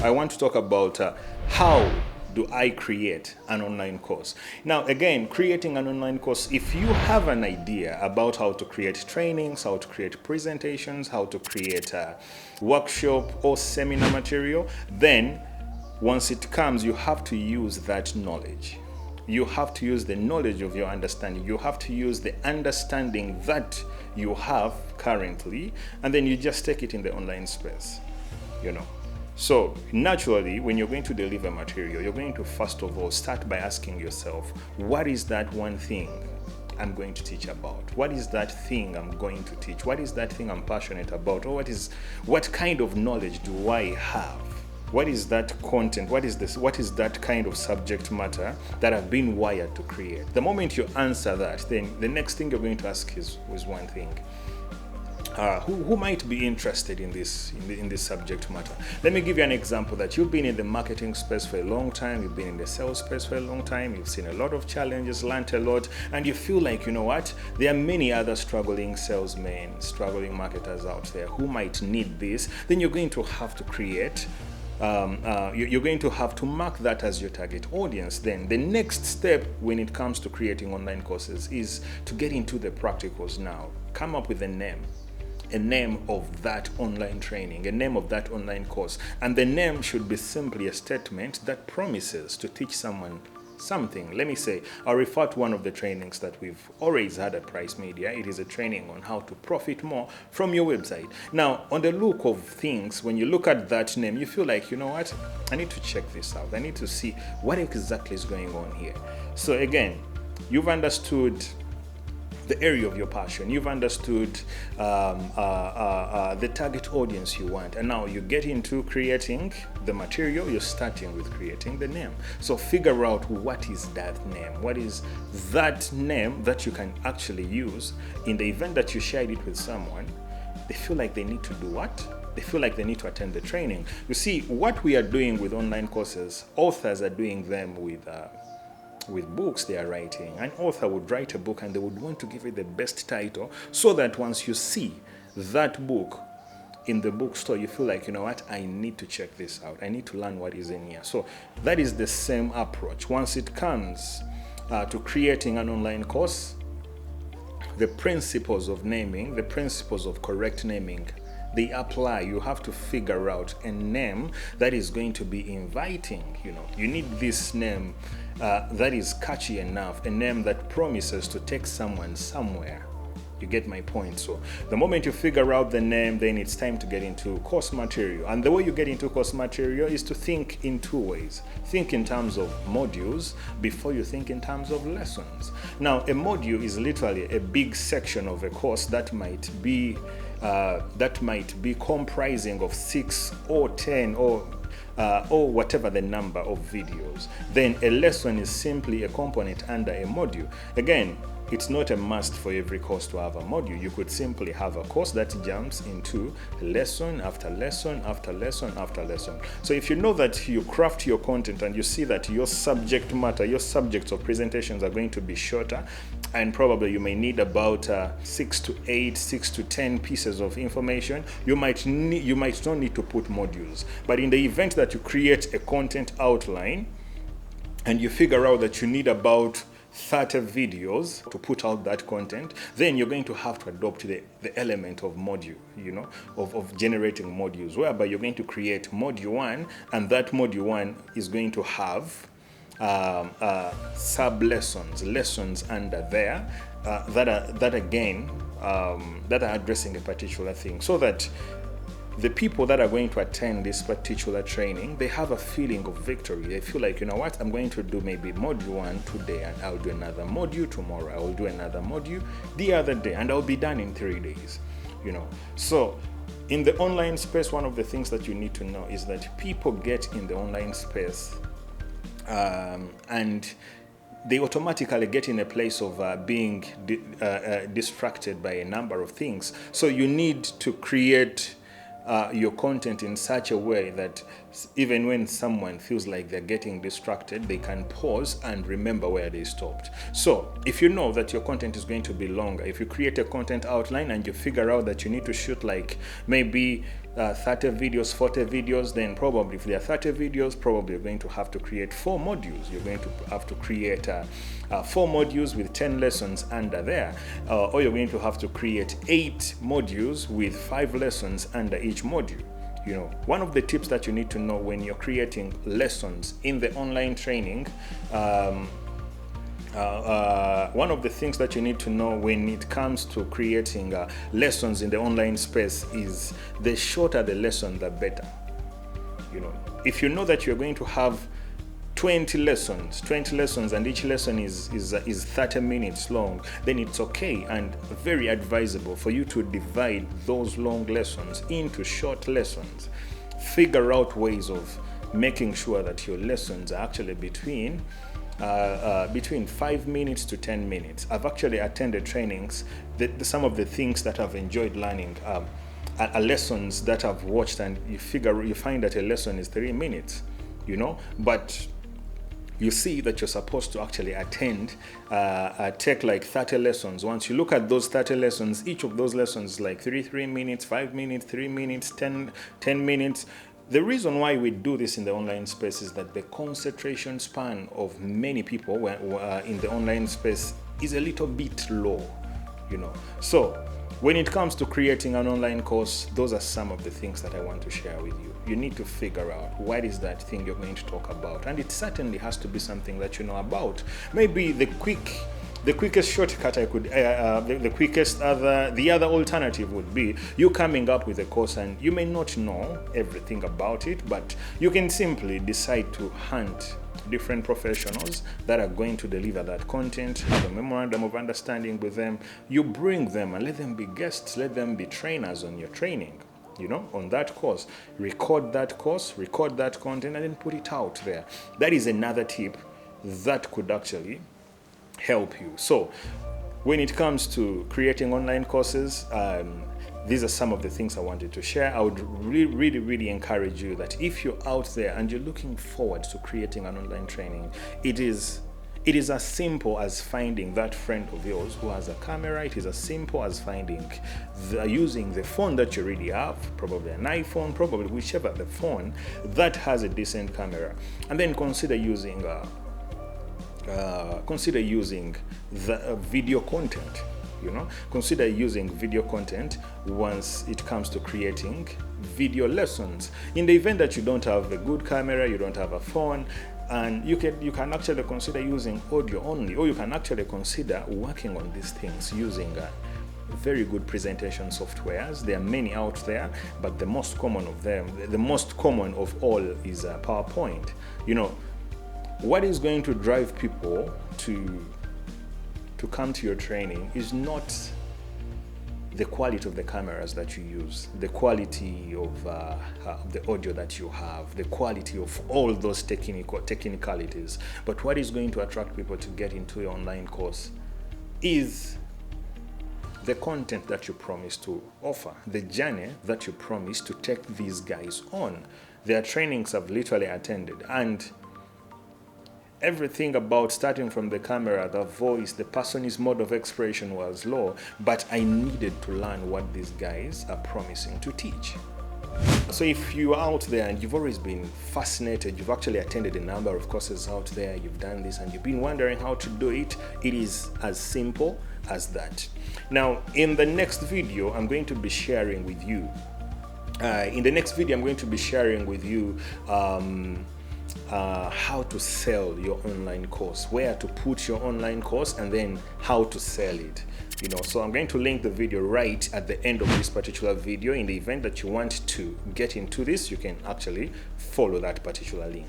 I want to talk about how do I create an online course. Now, again, creating an online course, if you have an idea about how to create trainings, how to create presentations, how to create a workshop or seminar material, then once it comes, you have to use that knowledge. You have to use the knowledge of your understanding. You have to use the understanding that you have currently, and then you just take it in the online space, you know. So naturally, when you're going to deliver material, you're going to first of all start by asking yourself, what is that one thing I'm going to teach about? What is that thing I'm going to teach? What is that thing I'm passionate about? Or what kind of knowledge do I have? What is that content? What is that kind of subject matter that I've been wired to create? The moment you answer that, then the next thing you're going to ask is one thing. Who might be interested in this subject matter? Let me give you an example that you've been in the marketing space for a long time, you've been in the sales space for a long time, you've seen a lot of challenges, learned a lot, and you feel like, you know what, there are many other struggling salesmen, struggling marketers out there who might need this. Then you're going to have to create you're going to have to mark that as your target audience. Then the next step when it comes to creating online courses is to get into the practicals now. Come up with a name of that online training, a name of that online course. And the name should be simply a statement that promises to teach someone something. Let me say, I'll refer to one of the trainings that we've always had at Price Media. It is a training on how to profit more from your website. Now, on the look of things, when you look at that name, you feel like, you know what, I need to check this out. I need to see what exactly is going on here. So again, you've understood the area of your passion, you've understood the target audience you want, and now you get into creating the material. You're starting with creating the name. So figure out what is that name, what is that name that you can actually use in the event that you shared it with someone. They feel like they need to do what? They feel like they need to attend the training. You see, what we are doing with online courses, authors are doing them with books they are writing. An author would write a book and they would want to give it the best title so that once you see that book in the bookstore, you feel like, you know what, I need to check this out. I need to learn what is in here. So that is the same approach. Once it comes to creating an online course, the principles of naming, the principles of correct naming, they apply. You have to figure out a name that is going to be inviting. You know, you need this name that is catchy enough, a name that promises to take someone somewhere. You get my point? So the moment you figure out the name, then it's time to get into course material. And the way you get into course material is to think in two ways. Think in terms of modules before you think in terms of lessons. Now, a module is literally a big section of a course that might be comprising of 6 or 10 or whatever the number of videos. Then a lesson is simply a component under a module. Again, it's not a must for every course to have a module. You could simply have a course that jumps into lesson after lesson after lesson after lesson. So if you know that you craft your content and you see that your subject matter, your subjects of presentations are going to be shorter, and probably you may need about 6 to 8, 6 to 10 pieces of information, you might not need to put modules. But in the event that you create a content outline and you figure out that you need about 30 videos to put out that content, then you're going to have to adopt the element of module, you know, of generating modules, whereby you're going to create module 1, and that module 1 is going to have sub lessons under there that are addressing a particular thing, so that the people that are going to attend this particular training, they have a feeling of victory. They feel like, you know what, I'm going to do maybe module 1 today, and I'll do another module tomorrow, I will do another module the other day, and I'll be done in 3 days, you know. So in the online space, one of the things that you need to know is that people get in the online space and they automatically get in a place of being distracted by a number of things. So you need to create your content in such a way that even when someone feels like they're getting distracted, they can pause and remember where they stopped. So if you know that your content is going to be longer, if you create a content outline and you figure out that you need to shoot like maybe 30 videos, 40 videos, then probably if there are 30 videos, probably you're going to have to create 4 modules. You're going to have to create 4 modules with 10 lessons under there, or you're going to have to create 8 modules with 5 lessons under each module. You know, one of the tips that you need to know when you're creating lessons in the online training, one of the things that you need to know when it comes to creating lessons in the online space is the shorter the lesson, the better. You know, if you know that you're going to have 20 lessons and each lesson is 30 minutes long, then it's okay and very advisable for you to divide those long lessons into short lessons. Figure out ways of making sure that your lessons are actually between 5 minutes to 10 minutes. I've actually attended trainings some of the things that I've enjoyed learning are lessons that I've watched, and you find that a lesson is 3 minutes, you know, but you see that you're supposed to actually take like 30 lessons. Once you look at those 30 lessons, each of those lessons like 3 minutes, 5 minutes, 3 minutes, 10 minutes. The reason why we do this in the online space is that the concentration span of many people in the online space is a little bit low, you know. So when it comes to creating an online course, those are some of the things that I want to share with you. You need to figure out what is that thing you're going to talk about, and it certainly has to be something that you know about. Maybe the quickest shortcut the other alternative would be you coming up with a course and you may not know everything about it, but you can simply decide to hunt different professionals that are going to deliver that content, have a memorandum of understanding with them. You bring them and let them be guests, let them be trainers on your training, you know, on that course. Record that course, record that content, and then put it out there. That is another tip that could actually help you. So when it comes to creating online courses, these are some of the things I wanted to share. I would really encourage you that if you're out there and you're looking forward to creating an online training, it is as simple as finding that friend of yours who has a camera. It is as simple as using the phone that you already have, probably an iPhone, probably whichever the phone that has a decent camera, and then consider using the video content. You know, consider using video content once it comes to creating video lessons. In the event that you don't have a good camera, you don't have a phone, and you can actually consider using audio only, or you can actually consider working on these things using very good presentation softwares. There are many out there, but the most common of all is PowerPoint. You know, what is going to drive people to come to your training is not the quality of the cameras that you use, the quality of the audio that you have, the quality of all those technicalities. But what is going to attract people to get into your online course is the content that you promise to offer, the journey that you promise to take these guys on. Their trainings I've literally attended, and everything about starting from the camera, the voice, the person's mode of expression was low, but I needed to learn what these guys are promising to teach. So if you are out there and you've always been fascinated, you've actually attended a number of courses out there, you've done this and you've been wondering how to do it, it is as simple as that. Now, in the next video, I'm going to be sharing with you how to sell your online course, where to put your online course, and then how to sell it. You know, so I'm going to link the video right at the end of this particular video. In the event that you want to get into this, you can actually follow that particular link.